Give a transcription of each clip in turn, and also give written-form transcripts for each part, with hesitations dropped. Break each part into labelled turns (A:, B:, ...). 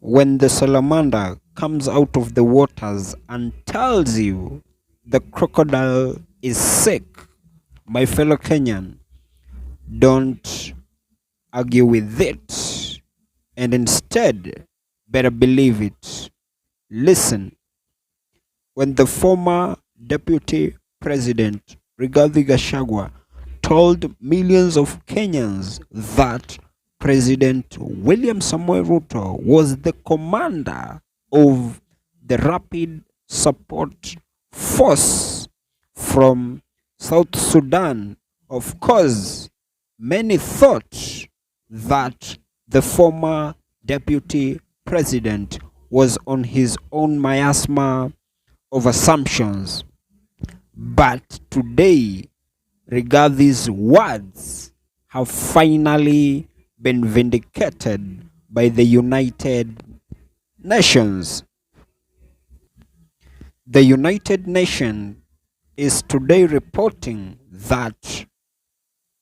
A: when the salamander comes out of the waters and tells you the crocodile is sick, my fellow Kenyan, don't argue with it, and instead better believe it. Listen, when the former deputy president Rigathi Gachagua told millions of Kenyans that President William Samoei Ruto was the commander of the Rapid Support Force from South Sudan, of course, many thought that the former deputy president was on his own miasma of assumptions. But today, Rigathi's words have finally been vindicated by the United Nations. The United Nations is today reporting that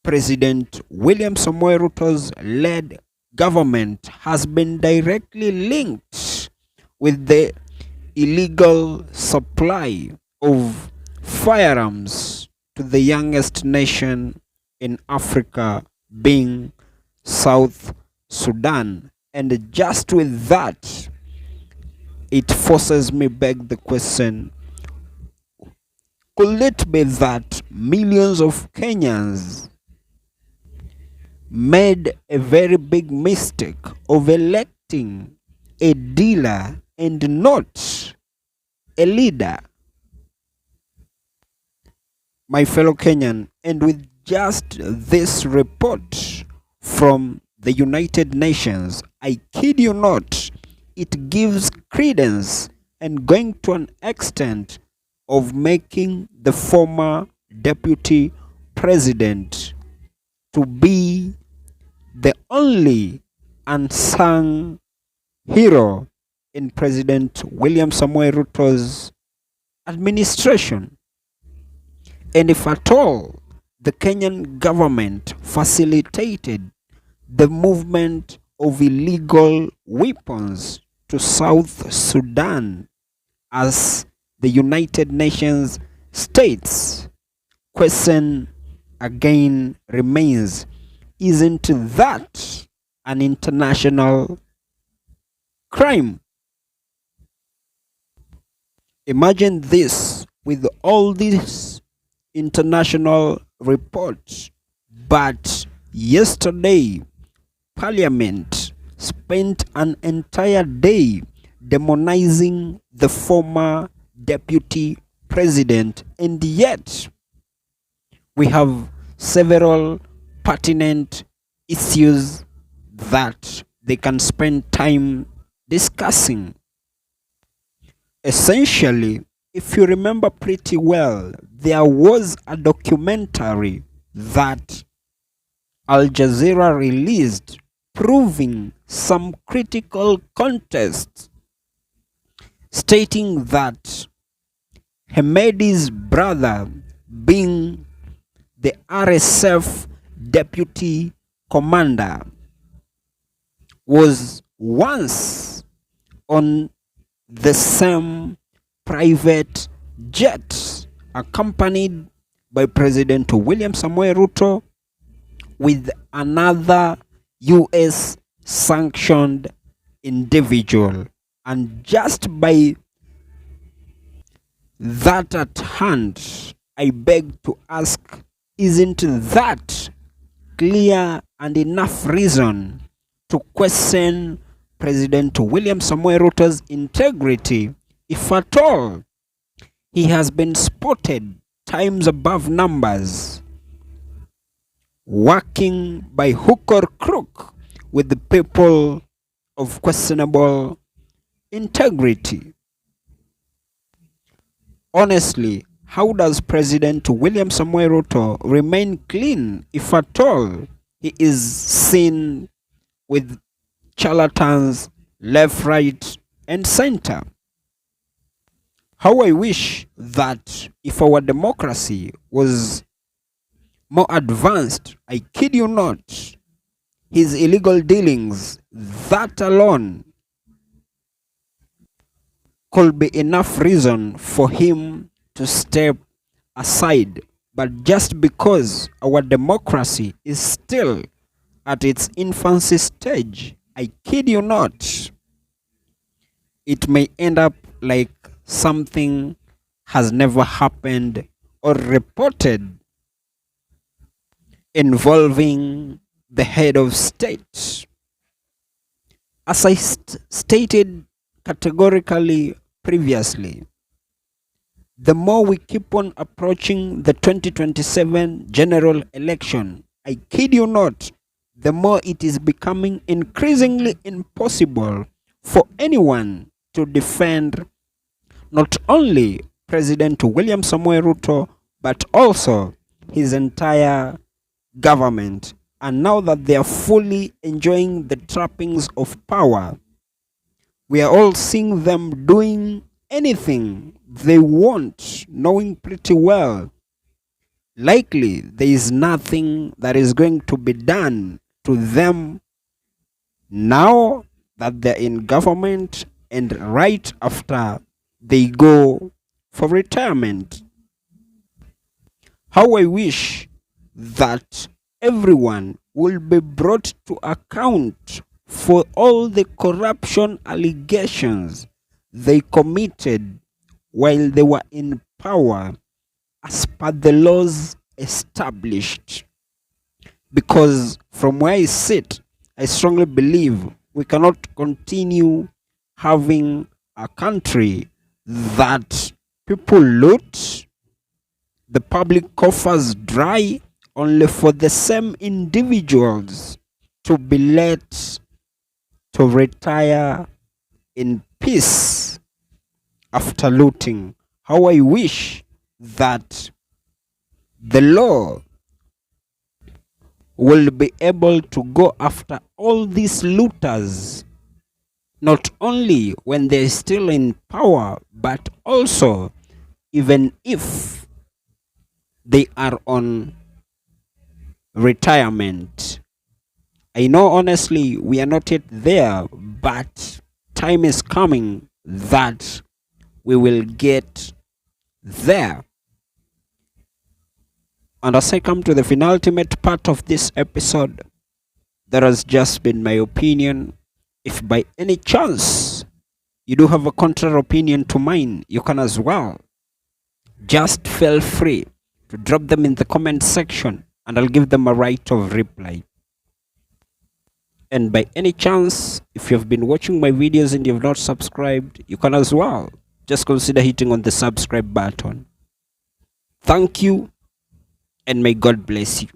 A: President William Samoei Ruto's led government has been directly linked with the illegal supply of firearms to the youngest nation in Africa, being South Sudan. And just with that, it forces me back the question, could it be that millions of Kenyans made a very big mistake of electing a dealer and not a leader? My fellow Kenyan, and with just this report from the United Nations, I kid you not, it gives credence and going to an extent of making the former deputy president to be the only unsung hero in President William Samoei Ruto's administration. And if at all the Kenyan government facilitated the movement of illegal weapons to South Sudan, as the United Nations states, question again remains, isn't that an international crime? Imagine this, with all these international reports, but yesterday Parliament spent an entire day demonizing the former deputy president, and yet we have several pertinent issues that they can spend time discussing. Essentially, if you remember pretty well, there was a documentary that Al Jazeera released proving some critical contests, stating that Hemedi's brother, being the RSF deputy commander, was once on the same private jet accompanied by President William Samoei Ruto with another US sanctioned individual. And just by that at hand, I beg to ask, isn't that clear and enough reason to question President William Samoei Ruto's integrity, if at all he has been spotted times above numbers working by hook or crook with the people of questionable integrity? Honestly, how does President William Samoei Ruto remain clean, if at all he is seen with charlatans left, right, and center? How I wish that if our democracy was more advanced, I kid you not, his illegal dealings, that alone could be enough reason for him to step aside. But just because our democracy is still at its infancy stage, I kid you not, it may end up like something has never happened or reported involving the head of state. As I stated categorically previously, the more we keep on approaching the 2027 general election, I kid you not, the more it is becoming increasingly impossible for anyone to defend not only President William Samoei Ruto, but also his entire government. And now that they are fully enjoying the trappings of power, we are all seeing them doing anything they want, knowing pretty well likely there is nothing that is going to be done to them now that they're in government and right after they go for retirement. How I wish that everyone will be brought to account for all the corruption allegations they committed while they were in power as per the laws established. Because from where I sit, I strongly believe we cannot continue having a country that people loot, the public coffers dry, only for the same individuals to be let to retire in peace after looting. How I wish that the law will be able to go after all these looters, not only when they're still in power, but also even if they are on retirement. I know honestly we are not yet there, but time is coming that we will get there. And as I come to the penultimate part of this episode, that has just been my opinion. If by any chance you do have a counter opinion to mine, you can as well. Just feel free to drop them in the comment section and I'll give them a right of reply. And by any chance, if you've been watching my videos and you've not subscribed, you can as well. Just consider hitting on the subscribe button. Thank you and may God bless you.